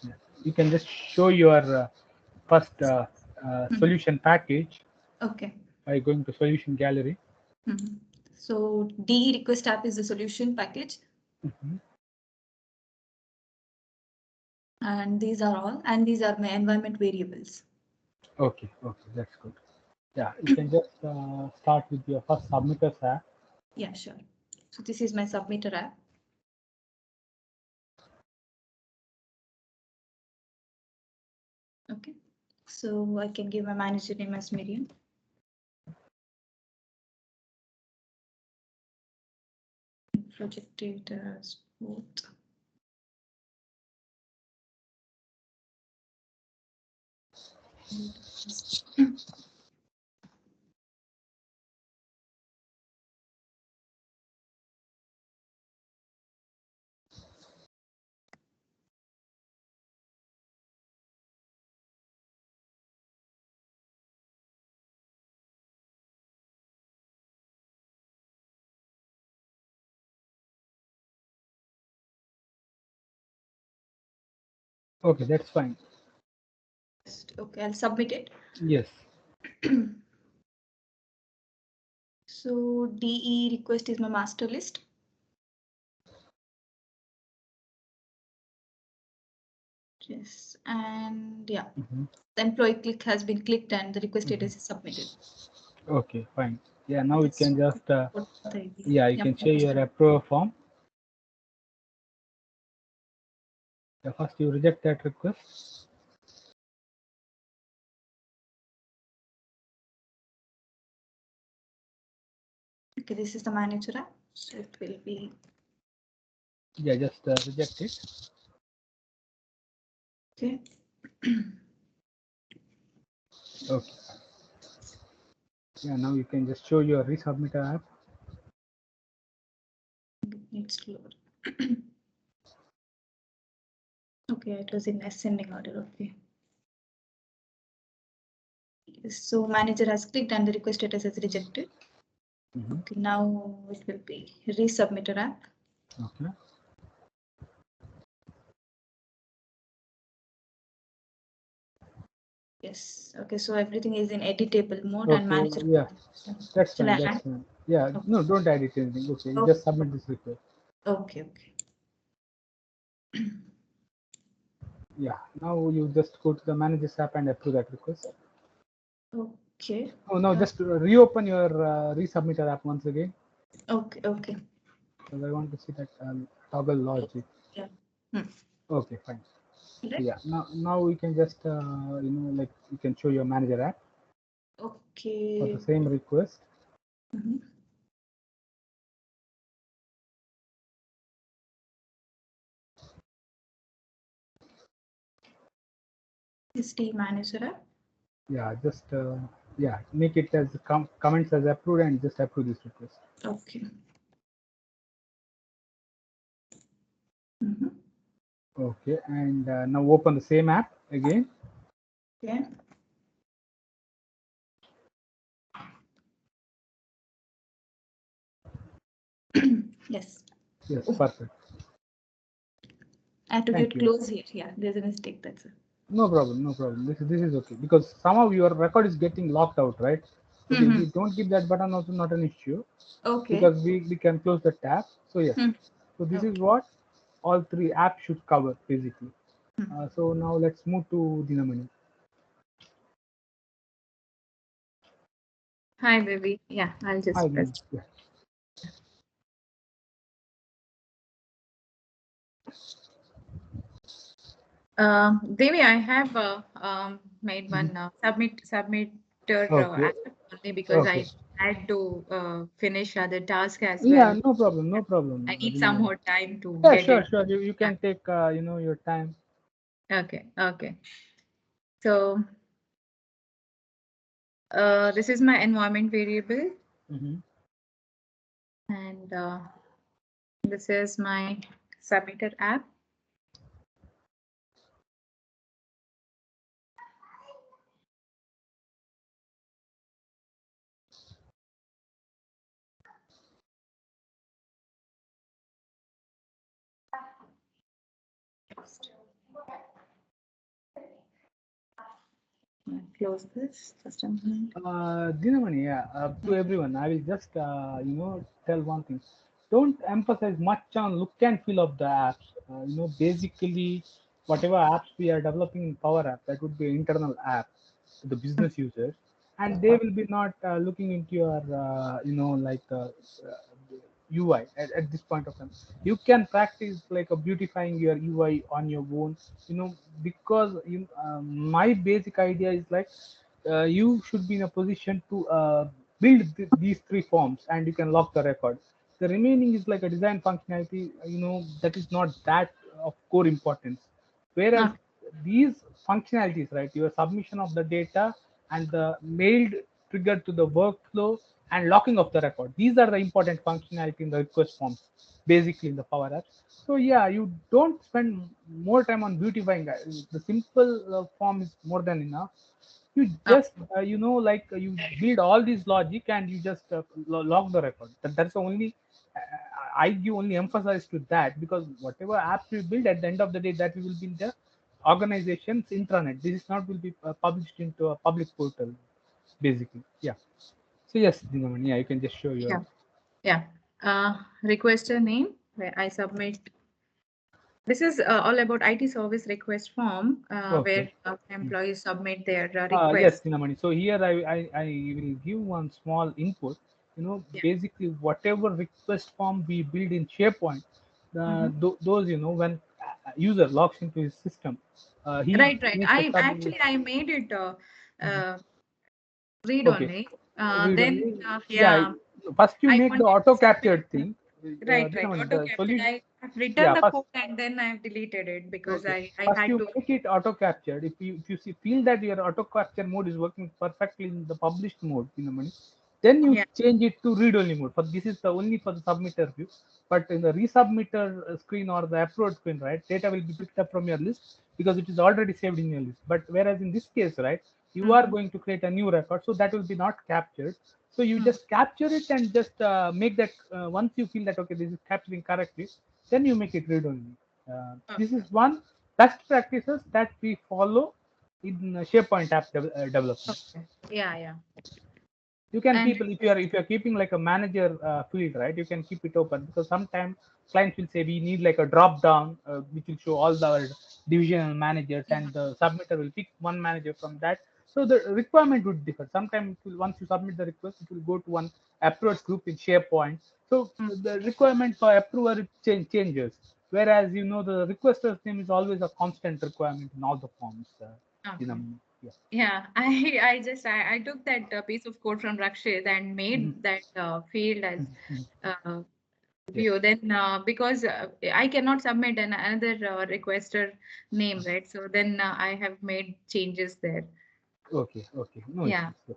Yeah. You can just show your first solution package Okay. by going to solution gallery. So DE request app is the solution package. And these are all, and these are my environment variables. Okay, that's good. Yeah, you can just start with your first submitters app. Yeah, sure. So this is my submitter app. Okay, so I can give my manager name as Miriam. Project data as both. Okay, that's fine. Okay, I'll submit it. Yes. So DE request is my master list. Yes, and yeah, the employee click has been clicked and the request status is submitted. Okay, fine. Yeah, now you can just you Yeah, can share your approval form. Yeah, first you reject that request. Okay, this is the manager app, so it will be. Yeah, just reject it. Okay. Okay. Yeah, now you can just show your resubmitter app. It needs to load. Okay, it was in ascending order. Okay. So manager has clicked and the request status is rejected. Okay, now it will be resubmitter app. Okay. Yes. Okay, so everything is in editable mode Okay, and manager. yeah, that's Shall fine. I That's add? fine. Yeah, Okay. no, don't edit anything. Okay, you Okay. just submit this request. Okay. Yeah, now you just go to the manager's app and approve that request. Okay. Oh, no, just reopen your resubmitter app once again. Okay. Because I want to see that toggle logic. Yeah. Okay, fine. Right. So yeah, now we can just like you can show your manager app. Okay. For the same request. Is the manager app? Yeah, just make it as comments as approved and just approve this request. Okay. Okay, and now open the same app again. Okay. Yes. Yes, perfect. I have to get close here. Yeah, there's a mistake. That's it. No problem, no problem. This is okay because somehow your record is getting locked out, right? Okay, if you don't keep that button, also not an issue. Okay. Because we can close the tab. So yes. So this is what all three apps should cover basically. So now let's move to Dinamani. Hi, baby. Yeah, I'll just Hi, press. yeah. Devi, I have made one submitter app only because I had to finish other task as well. Yeah, no problem, no problem. I need some more time to get sure, it. sure. You can take your time. Okay. So this is my environment variable, and this is my submitter app. close this. Just a moment. Dinamani, to everyone, I will just tell one thing. Don't emphasize much on look and feel of the apps. Basically, whatever apps we are developing in Power App, that would be internal app to the business users, and they will be not looking into your UI at this point of time. You can practice like a beautifying your UI on your own, because my basic idea is like you should be in a position to build these three forms and you can lock the record. The remaining is like a design functionality, that is not that of core importance. Whereas Okay. these functionalities, right, your submission of the data and the mailed trigger to the workflow and locking of the record, these are the important functionality in the request forms, basically in the Power Apps. So yeah, you don't spend more time on beautifying. The simple form is more than enough. You just you build all this logic and you just log the record. That's the only I give only emphasize to that, because whatever apps we build at the end of the day, that will be in the organization's intranet. This is not will be published into a public portal, basically. Yeah. So yes, Dinamani, yeah, you can just show your. Yeah. Yeah. Requester name where I submit. This is all about IT service request form Okay. where employees submit their Yes, request. Dinamani. So here I will give one small input. Yeah. Basically whatever request form we build in SharePoint, those when user logs into his system, he Right, right. makes a I sub. actually I made it Mhm. uh, read Okay. only. Read Then only. Yeah. yeah, First you I make the wanted to auto submit. captured thing. Right, right. Dinamani, Auto the captured. solution. I have written Yeah. the First. code and then I have deleted it because Okay. I First, had you to. make it auto captured. If you feel that your auto capture mode is working perfectly in the published mode in the money, then you Yeah. change it to read only mode. For this is the only for the submitter view. But in the resubmitter screen or the upload screen, right, data will be picked up from your list because it is already saved in your list. But whereas in this case, right, you are Mhm. going to create a new record, so that will be not captured. So you Mm. just capture it and just make that once you feel that okay, this is capturing correctly, then you make it read only. This is Okay. one best practices that we follow in SharePoint app development. Okay. Yeah, yeah. You can And keep, if you're keeping like a manager field, right, you can keep it open, because sometimes clients will say we need like a drop down which will show all the divisional managers, yeah. and the submitter will pick one manager from that. So the requirement would differ. Sometimes once you submit the request, it will go to one approved group in SharePoint. So Mm. the requirement for approver changes, whereas the requester's name is always a constant requirement in all the forms. Okay. Yeah. Yeah, I took that piece of code from Rakshit and Mhm. made that field as Mhm. uh, Yes. view. Then because I cannot submit another requester name, right? So then I have made changes there. Okay. Okay. No Yeah. issues. Yeah.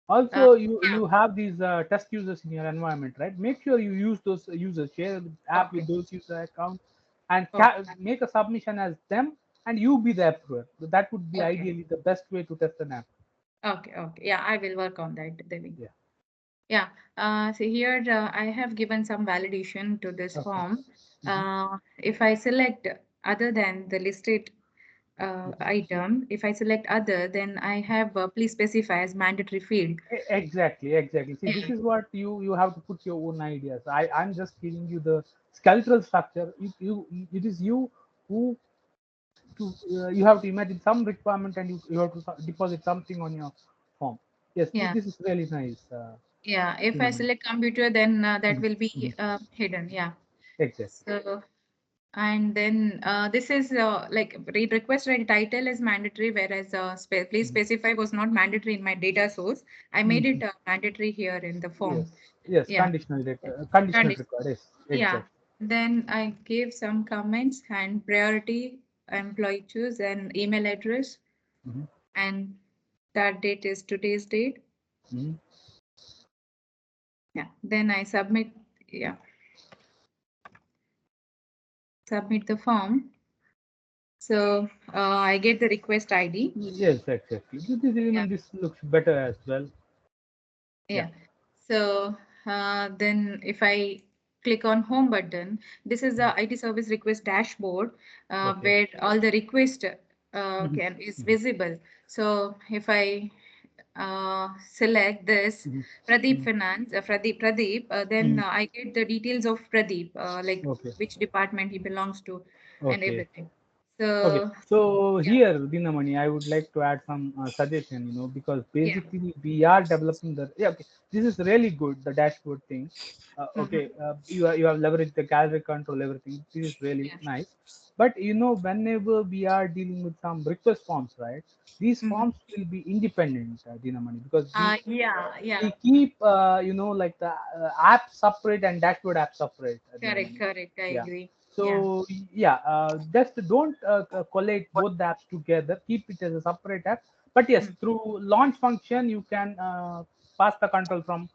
Uh, Also, you yeah. you have these test users in your environment, right? Make sure you use those users, share the app with Okay. those user accounts, and Okay. make a submission as them, and you be the approver. That would be Okay. ideally the best way to test an app. Okay. Okay. Yeah, I will work on that, Devi. Yeah. Yeah. So here I have given some validation to this Okay. form. Mhm. If I select other than the listed Mhm. item, if I select other, then I have please specify as mandatory field. Exactly, exactly. See, this Yeah. is what you have to put your own ideas. I'm just giving you the skeletal structure. It is you who to you have to imagine some requirement, and you have to deposit something on your form. Yes, Yeah. this is really nice. Yeah. If I Phenomenon. select computer, then that Mhm, will mhm. be hidden. Yeah. Exactly. So, and then this is like read request write title is mandatory, whereas please Mhm, specify was not mandatory in my data source. I made it mhm. mandatory here in the Yes, form. yes. Yeah. Conditional data, conditional Condition. required. Yes, Yeah. exactly. Then I gave some comments and priority, employee choose, and email address, Mhm, and that date is today's date. mhm. Yeah. Then I submit. Yeah. Submit the form. So I get the request ID. Yes, exactly. Yeah. This looks better as well. Yeah. Yeah. So then if I click on home button, this is the IT service request dashboard Okay. where all the requests is visible. So if I select this Pradeep Finance, Pradeep, then I get the details of Pradeep, like Okay. which department he belongs to and Okay. everything. Okay, So so yeah, here, Dinamani, I would like to add some suggestion, because yeah. basically we are developing the, yeah, okay, this is really good, the dashboard thing. Mhm. Okay, you have leveraged the gallery control, everything. This is really Yeah. nice. But whenever we are dealing with some request forms, right? These Mhm. forms will be independent, Dinamani, because we Yeah, we yeah. keep like the app separate and dashboard app separate, Correct, Dinamani. correct. I Yeah. agree. Yeah. So yeah, just don't collate both the apps together. Keep it as a separate app. But yes, Mm. through launch function, you can pass the control from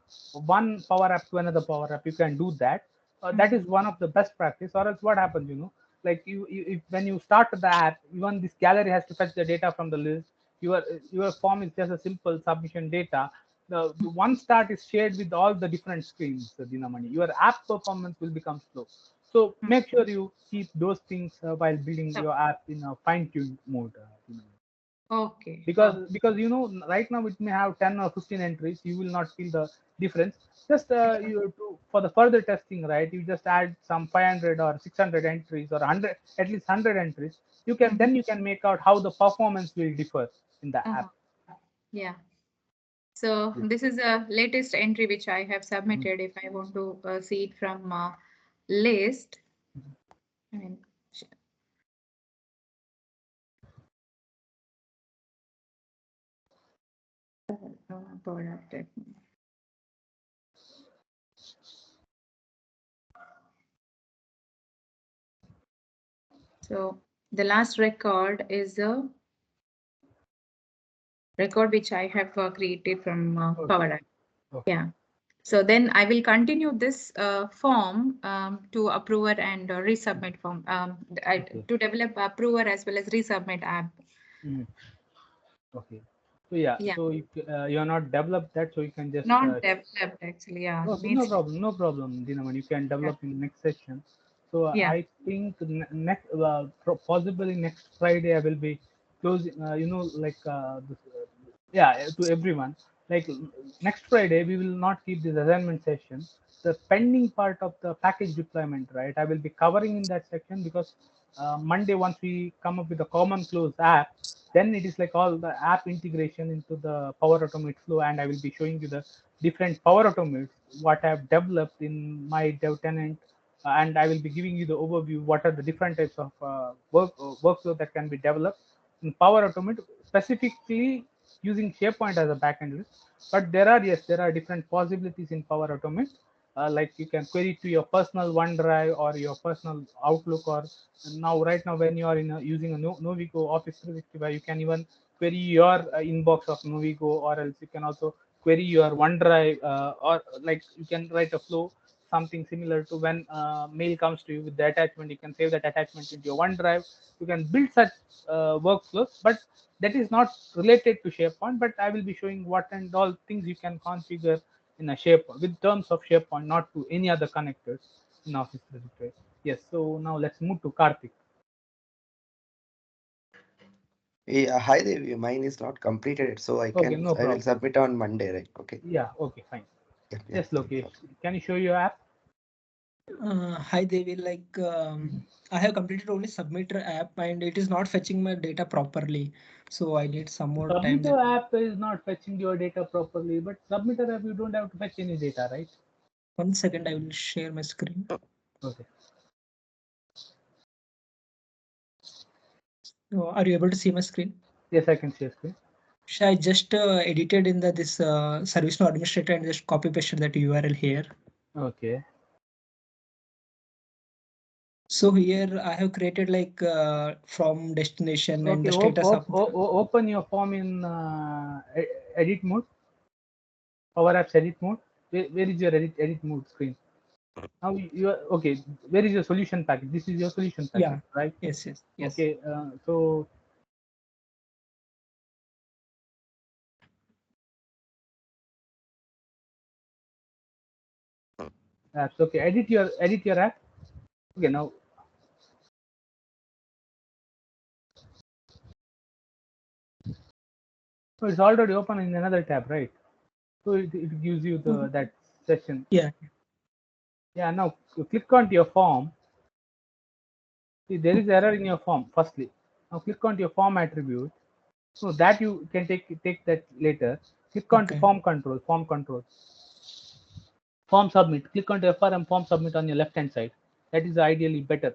one power app to another power app. You can do that. That Mhm. is one of the best practice. Or else, what happens? Like if when you start the app, even this gallery has to fetch the data from the list. Your form is just a simple submission data. The one start is shared with all the different screens, Dinamani. Your app performance will become slow. So Mm. make sure you keep those things while building So, your app in a fine-tuned mode. okay. Because Oh. right now it may have 10 or 15 entries, you will not feel the difference. Just you have to, for the further testing, right, you just add some 500 or 600 entries or 100, at least 100 entries. Mhm. You can make out how the performance will differ in the Uh-huh. app. Yeah. So Yes. this is a latest entry which I have Mhm. submitted. If I want to see it from list, I mean, product. So the last record is a record which I have created from Okay. Power App. Okay. Yeah. So then I will continue this form to approver and resubmit form Okay. to develop approver as well as resubmit app. Mhm. Okay. So yeah, Yeah, so if you are not developed that, so you can just not developed actually. Yeah, okay, no needs to. problem, no problem, Dinaman. You can Yeah. develop in next session. So Yeah. I think next, possibly next Friday, I will be closing. Like this, yeah, to everyone. Like next Friday, we will not keep this assignment session. The pending part of the package deployment, right? I will be covering in that section because Monday, once we come up with a common close app, then it is like all the app integration into the Power Automate flow, and I will be showing you the different Power Automates what I have developed in my dev tenant, and I will be giving you the overview what are the different types of workflow that can be developed in Power Automate, specifically using SharePoint as a backend list. But there are different possibilities in Power Automate. Like you can query to your personal OneDrive or your personal Outlook, or now right now when you are using a Novigo Office 365, you can even query your inbox of Novigo, or else you can also query your OneDrive, or like you can write a flow something similar to when mail comes to you with the attachment. You can save that attachment into your OneDrive. You can build such workflows, but that is not related to SharePoint. But I will be showing what and all things you can configure in a SharePoint with terms of SharePoint, not to any other connectors in Office 365. Yes. So now let's move to Karthik. Yeah, hi Devi. Mine is not completed, so Okay, no I will problem. submit on Monday, right? Okay. Yeah. Okay. Fine. Yeah, yeah. Yes, Lokesh. Can you show your app? Hi Devi, I have completed only Submitter app and it is not fetching my data properly. So I need some more time. Submitter app is not fetching your data properly, but Submitter app you don't have to fetch any data, right? 1 second, I will share my screen. Okay. Are you able to see my screen? Yes, I can share screen. I just edited in this ServiceNow administrator and just copy pasted that URL here. Okay. So here I have created from destination and Okay. the status of Open your form in edit mode. Power Apps edit mode. Where is your edit mode screen? Now you are okay. Where is your solution package? This is your solution package, yeah. right? Yes. Okay. So apps. Okay. Edit your app. Okay. Now So it's already open in another tab, right? So it gives you the that session. Yeah. Yeah. Now click on your form. See, there is error in your form. Firstly, now click on your form attribute. So that you can take that later. Click on to Okay. form control. Form submit. Click on to FRM form submit on your left hand side. That is ideally better.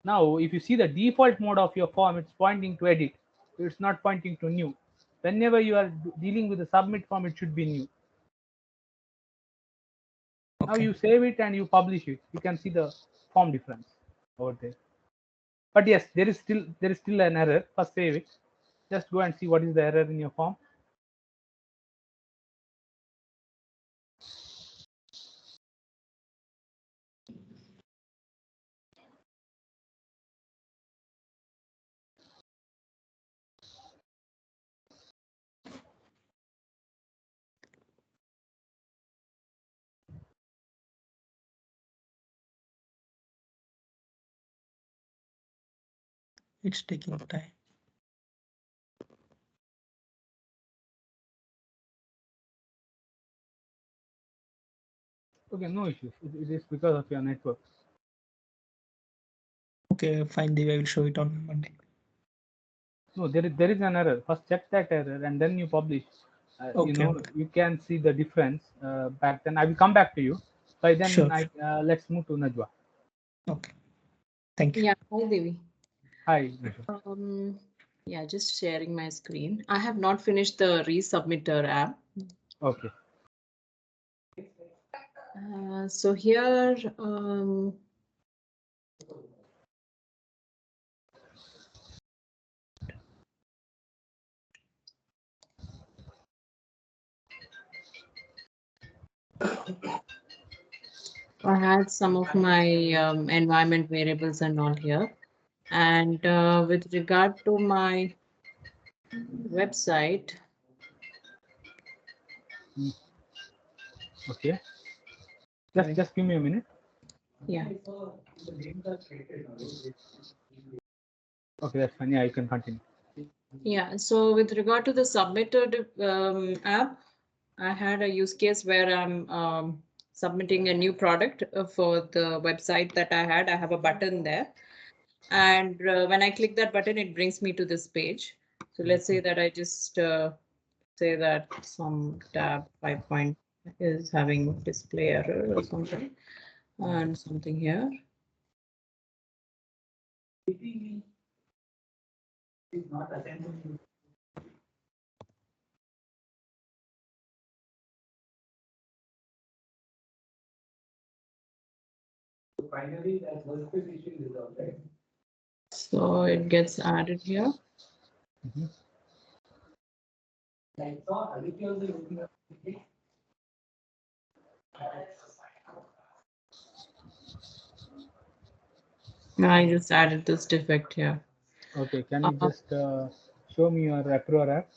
Now, if you see the default mode of your form, it's pointing to edit. It's not pointing to new. Whenever you are dealing with the submit form, it should be new. Now Okay. you save it and you publish it. You can see the form difference over there. But yes, there is still an error. First save it. Just go and see what is the error in your form. It's taking time. Okay, no issues. It is because of your network. Okay, fine, Devi. I will show it on Monday. No, there is an error. First check that error and then you publish. Okay, okay. You can see the difference back then. I will come back to you. By then, Sure. let's move to Najwa. Okay. Thank you. Yeah, hi Devi. Hi, Najwa. Yeah, just sharing my screen. I have not finished the resubmitter app. Okay. So here, I had some of my environment variables and all here. And with regard to my website. Okay. Just give me a minute. Yeah. Okay, that's fine. Yeah, you can continue. Yeah. So with regard to the submitted app, I had a use case where I'm submitting a new product for the website that I had. I have a button there. And when I click that button, it brings me to this page. So let's say that I just say that some tab 5 point is having display error or something and something here. Finally, that was the issue resolved, right? So it gets added here. I saw Aditya also looking at it. I just added this defect here. Okay, can you just show me your Approver app?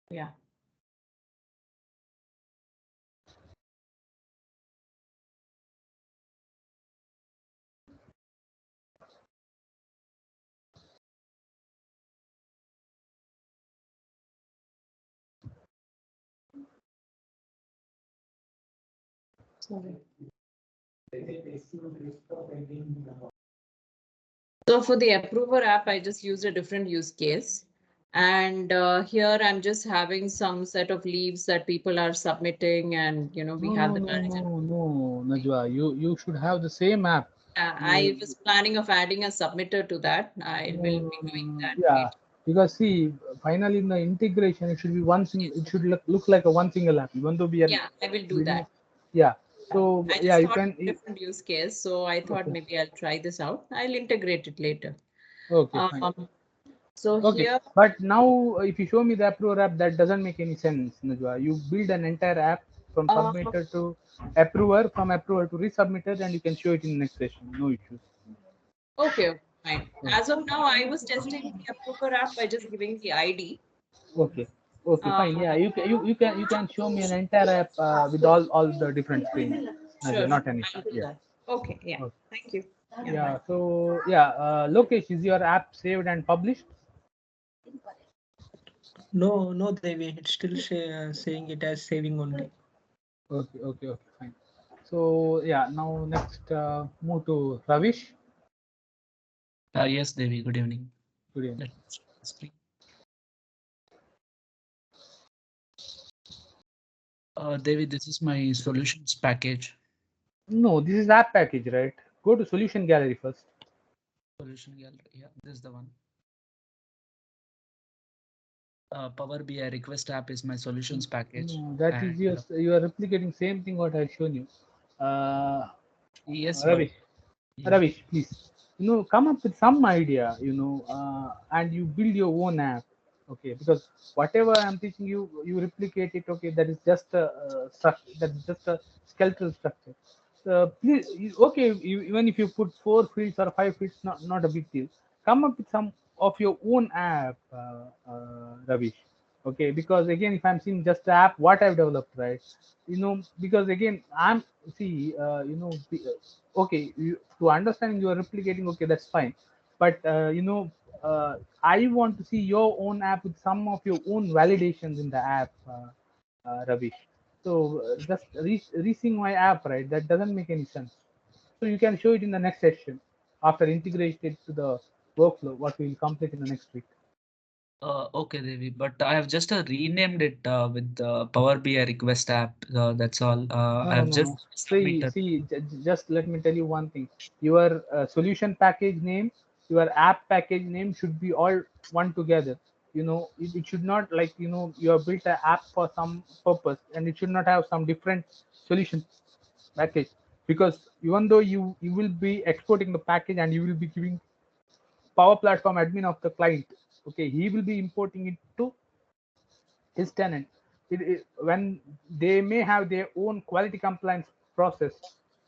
Yeah. Sorry. So for the approver app, I just used a different use case. And here I'm just having some set of leaves that people are submitting and, we have the manager. No, Najwa, you should have the same app. I was planning of adding a submitter to that. I will be doing that. Yeah, because see, finally in the integration, it should be one thing. It should look like a one single app. Even though we are. Yeah, I will do that. Yeah. So I just yeah, you thought can. different use case, so I thought maybe I'll try this out. I'll integrate it later. Okay, fine. So Okay, here, but now if you show me the Approver app, that doesn't make any sense, Najwa. You build an entire app from submitter to approver, from approver to resubmitter, and you can show it in the next session. No issues. okay, fine. As of now, I was testing the approver app by just giving the ID. Okay. Okay, fine. Yeah, you can show me an entire app with all the different screens. Sure, Not an issue. I'll do that. Okay, yeah. Okay. Thank you. Yeah. So yeah, Lokesh, is your app saved and published? No, Devi. It's still saying it as saving only. Okay, fine. So yeah, now next move to Ravish. Yes, Devi, good evening. Good evening. Let's speak. Devi, this is my solutions package. No, this is app package, right? Go to solution gallery first. Solution gallery. Yeah, this is the one. Power BI request app is my solutions package. No, that is And you are replicating same thing what I've shown you. yes, but Ravish, yeah, Ravish, please, come up with some idea, and you build your own app. Okay, because whatever I'm teaching you, you replicate it. Okay, that is just a structure. That is just a skeletal structure. Please, okay, even if you put 4 fields or 5 fields, not a big deal. Come up with some of your own app, Ravish. Okay, because again, if I'm seeing just the app, what I've developed, right? Because again, I'm see, okay, to understand you are replicating. Okay, that's fine, but I want to see your own app with some of your own validations in the app, Ravish. So just re-seeing my app, right? That doesn't make any sense. So you can show it in the next session after integrated to the workflow, what we will complete in the next week. okay, Devi, but I have just renamed it with the Power BI request app. That's all. No, I no, have no, just no. submitted. Just let me tell you one thing. Your solution package name, your app package name should be all one together. It should not like, you have built an app for some purpose and it should not have some different solution package, because even though you will be exporting the package and you will be giving Power Platform admin of the client, okay, he will be importing it to his tenant. When they may have their own quality compliance process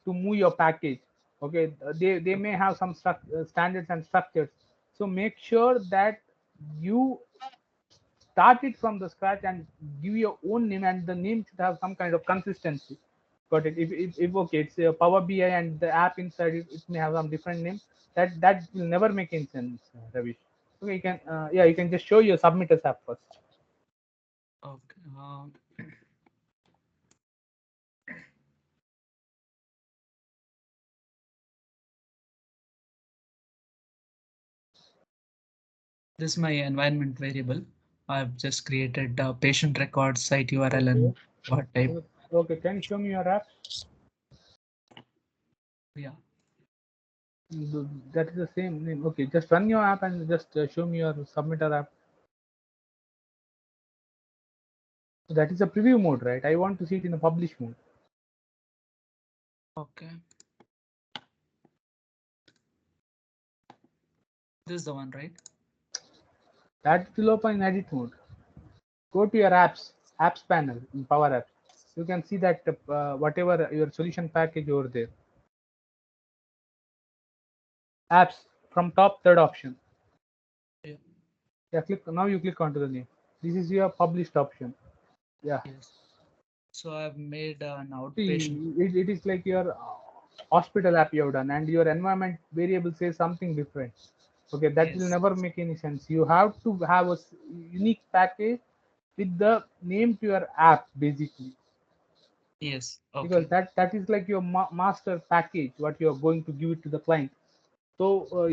to move your package, okay, they may have some standards and structures. So make sure that you start it from the scratch and give your own name, and the name should have some kind of consistency. Got it? If okay, it's a Power BI and the app inside it may have some different name. That will never make any sense, Ravish. Okay, you can yeah, you can just show your submitters app first. Okay. This is my environment variable. I've just created patient records, site URL, Okay. and what type. Okay, can you show me your app? Yeah. That is the same name. Okay, just run your app and just show me your submitter app. So that is a preview mode, right? I want to see it in a publish mode. Okay. This is the one, right? That will open in edit mode. Go to your apps panel in Power Apps. You can see that whatever your solution package over there. Apps from top, third option. Yeah. Yeah, now you click onto the name. This is your published option. Yeah. Yes. So I've made an outpatient. See, it is like your hospital app you have done, and your environment variable says something different. Okay, that will Yes. never make any sense. You have to have a unique package with the name to your app, basically, Yes. because Okay. that is like your master package, what you are going to give it to the client. So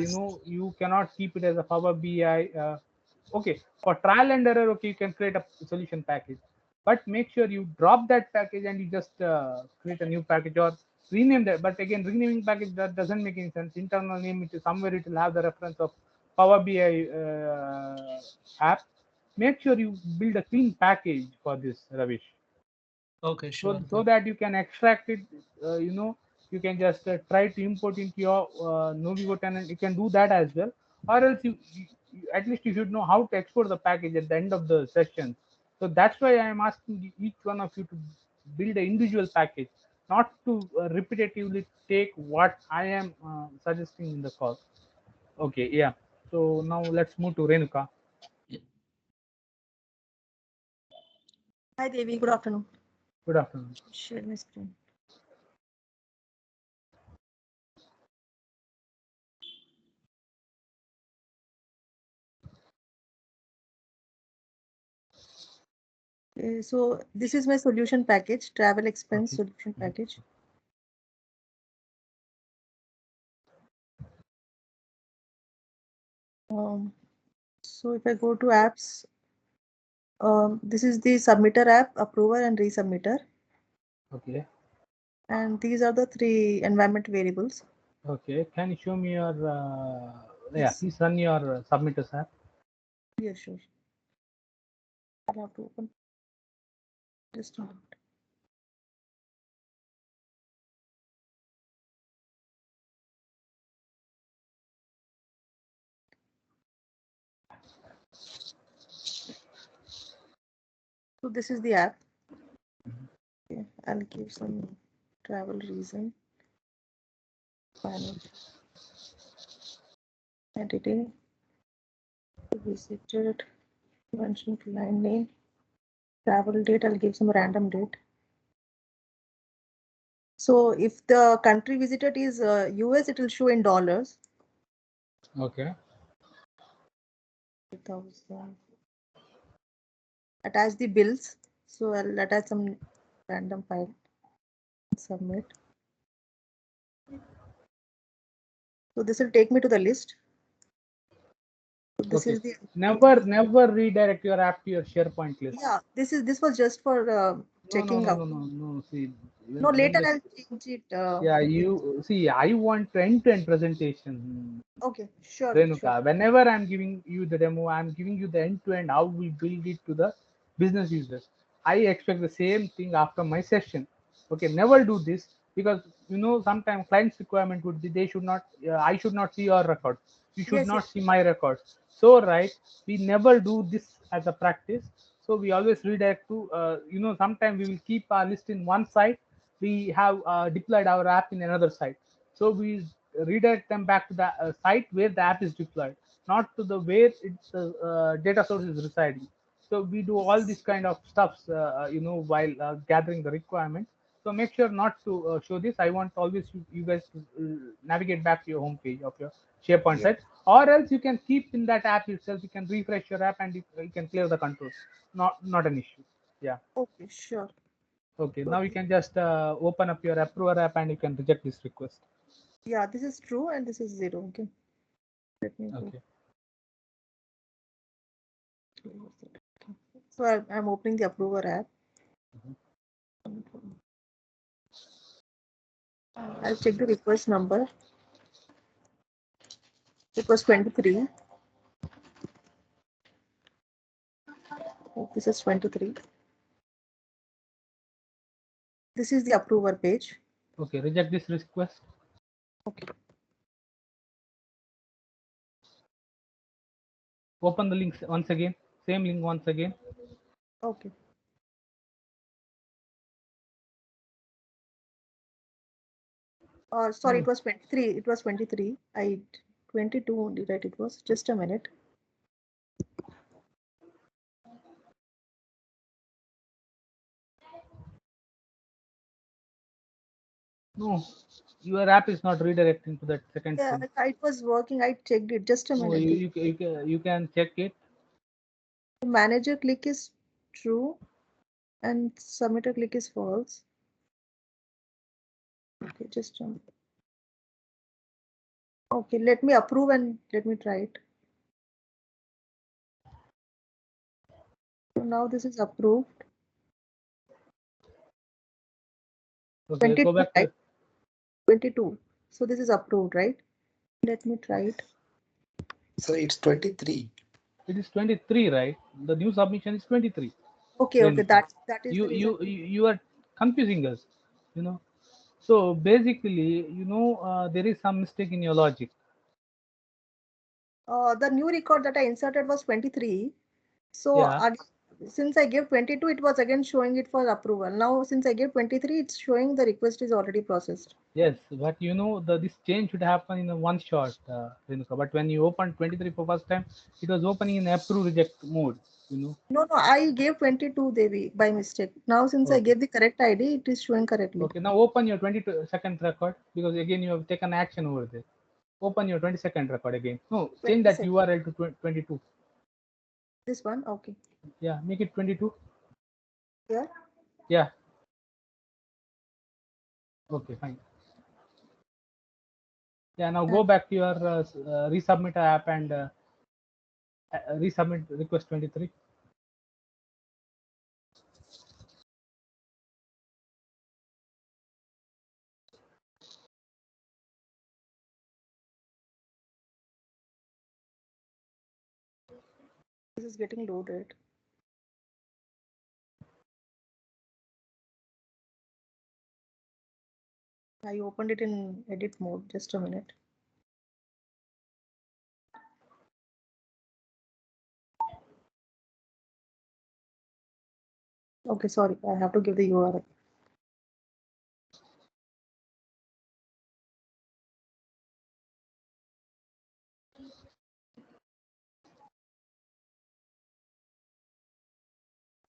you cannot keep it as a Power BI. Okay, for trial and error, okay, you can create a solution package, but make sure you drop that package and you just create a new package or rename that. But again, renaming package, that doesn't make any sense. Internal name, it is somewhere, it will have the reference of Power BI app. Make sure you build a clean package for this, Ravish, Okay. so Sure. so that you can extract it. You can just try to import into your Novigo tenant. You can do that as well, or else at least you should know how to export the package at the end of the session. So that's why I am asking each one of you to build an individual package, not to repetitively take what I am suggesting in the call. Okay, yeah. So now let's move to Renuka. Yeah. Hi Devi, good afternoon. Good afternoon. Share my screen. Okay, so this is my solution package, travel expense Okay. solution package. So if I go to apps, this is the submitter app, approver and resubmitter. Okay. And these are the 3 environment variables. Okay. Can you show me your yeah, Yes. please run your submitters app. Yeah, sure. I'll have to open just a minute. So this is the app. Okay, I'll give some travel reason. Manage. Editing. Visited. Mention client name. Travel date. I'll give some random date. So if the country visited is US, it will show in dollars. Okay. 2000. Attach the bills. So I'll attach some random file. Submit. So this will take me to the list. So this Okay. is the Never redirect your app to your SharePoint list. yeah. This was just for checking out. No. See, No, later the, I'll change it. yeah, you see, I want end-to-end presentation. Okay, sure. Renuka, whenever I'm giving you the demo, I'm giving you the end-to-end how we build it to the business users. I expect the same thing after my session. Okay, never do this because sometimes client's requirement would be they should not, I should not see your records. You should Yes, not yes. see my records. So right, we never do this as a practice. So we always redirect to, sometimes we will keep our list in one site. We have deployed our app in another site. So we redirect them back to the site where the app is deployed, not to the where its data source is residing. So we do all this kind of stuffs, while gathering the requirements. So make sure not to show this. I want always you guys to navigate back to your home page of your SharePoint site, or else you can keep in that app itself. You can refresh your app and you can clear the controls. Not an issue. Yeah. Okay, sure. Okay. Now you can just open up your approver app and you can reject this request. Yeah, this is true and this is 0. Okay. Let me go. Okay. So I'm opening the approver app. I'll check the request number. It was 23. Oh, this is 23. This is the approver page. Okay, reject this request. Okay. Open the link once again. Same link once again. Okay. Sorry, it was 23. It was 23. 22 only, right? It was just a minute. No, your app is not redirecting to that second Yeah, screen. it was working. I checked it. Just a No, minute. you can check it. The manager click is true and submitter click is false. Okay, just okay, let me approve and let me try it. So now this is approved. Okay, 22, go back to right? 22. So this is approved, right? Let me try it. So it's 23. it is 23, right? The new submission is 23. Okay, okay, that is you the reason. you are confusing us, So basically, there is some mistake in your logic. The new record that I inserted was 23. So Yeah. since I gave 22, it was again showing it for approval. Now, since I gave 23, it's showing the request is already processed. Yes, but this change should happen in a one shot, Renuka. But when you open 23 for first time, it was opening in approve reject mode. No, I gave 22, Devi, by mistake. Now, since I Okay. gave the correct ID, it is showing correctly. Okay, now open your 22nd record because again you have taken action over there. Open your 22nd record again. No, change that 22nd. URL to 22. This one, okay. Yeah, make it 22. Yeah. Yeah. Okay, fine. Yeah, now go back to your resubmit app and resubmit request 23. This is getting loaded. I opened it in edit mode. Just a minute. Okay, sorry. I have to give the URL.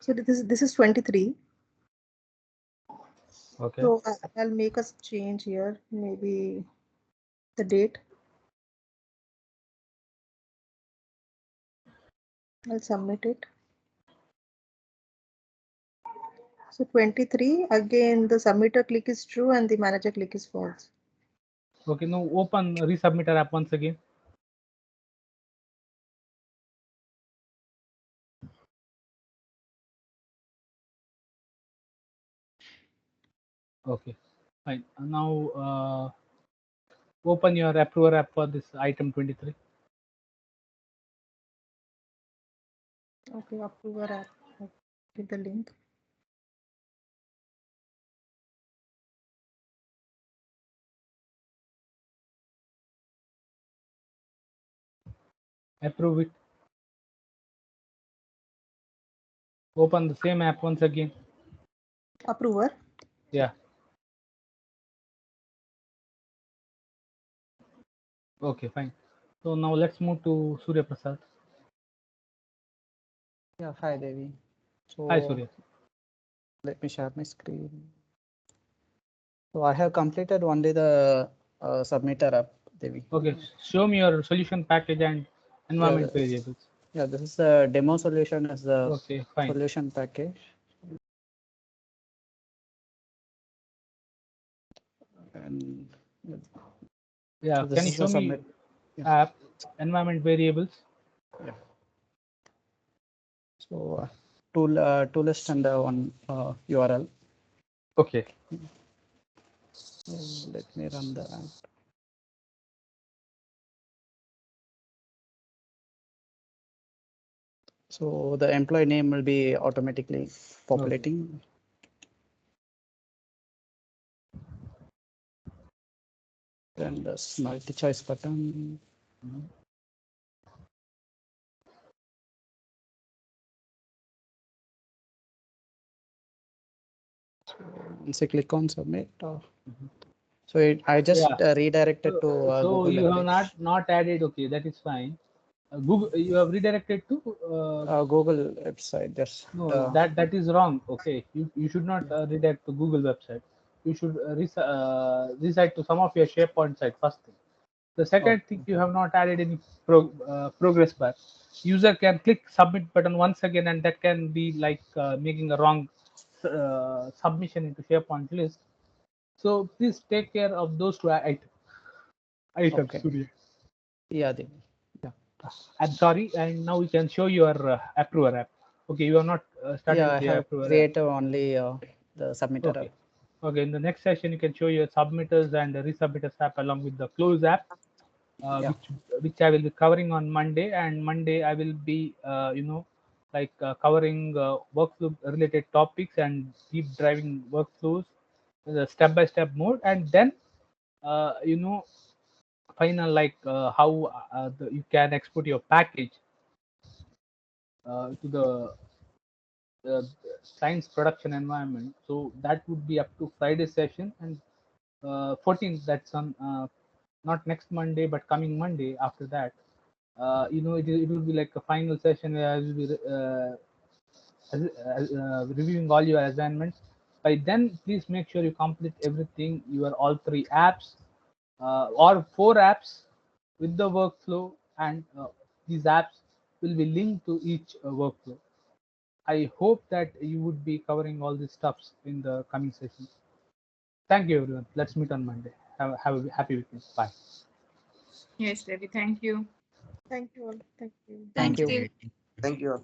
So this is 23. Okay. So I'll make a change here. Maybe the date. I'll submit it. So 23, again, the submitter click is true and the manager click is false. Okay, now open resubmitter app once again. Okay, fine. Now open your approver app for this item 23. Okay, approver app. I'll give the link. Approve it. Open the same app once again. Approver. Yeah. Okay, fine. So now let's move to Surya Prasad. Yeah, hi Devi. So Hi, Surya. let me share my screen. So I have completed only the submitter app, Devi. Okay, show me your solution package and environment Yeah, variables. Yeah, this is the demo solution as the Okay, fine. solution package. And Yeah, so this can you is the show me submit. Yeah. app environment variables? Yeah. So two list and one URL. Okay. So let me run the app. So the employee name will be automatically populating. Then this multi-choice button. So once I click on submit, so I just redirected to so Google you have web page. not added. Okay, that is fine. Google, you have redirected to Google website. Just no, that is wrong. Okay, you should not redirect to Google website. You should resite to some of your SharePoint site first thing. The second thing, you have not added any progress bar. User can click submit button once again, and that can be like making a wrong submission into SharePoint list. So please take care of those two items. Okay. Surya. Yeah, yeah. I'm sorry, and now we can show your approver app. Okay, you are not started Yeah, I with the have approver created app. only the submitter Okay. app. Okay, in the next session, you can show your submitters and the resubmitters app along with the close app, Yeah. which I will be covering on Monday. And Monday, I will be, covering workflow related topics and deep driving workflows, the step-by-step mode, and then, final how you can export your package to the science production environment. So that would be up to Friday session, and 14th, that's on not next Monday but coming Monday after that. It will be like a final session where I will be reviewing all your assignments. By then, please make sure you complete everything, your all three apps or four apps with the workflow, and these apps will be linked to each workflow. I hope that you would be covering all these stuffs in the coming sessions. Thank you, everyone. Let's meet on Monday. Have a happy weekend. Bye. Yes, Devi, thank you. Thank you all. Thank you. Thank you. Devi. Thank you all.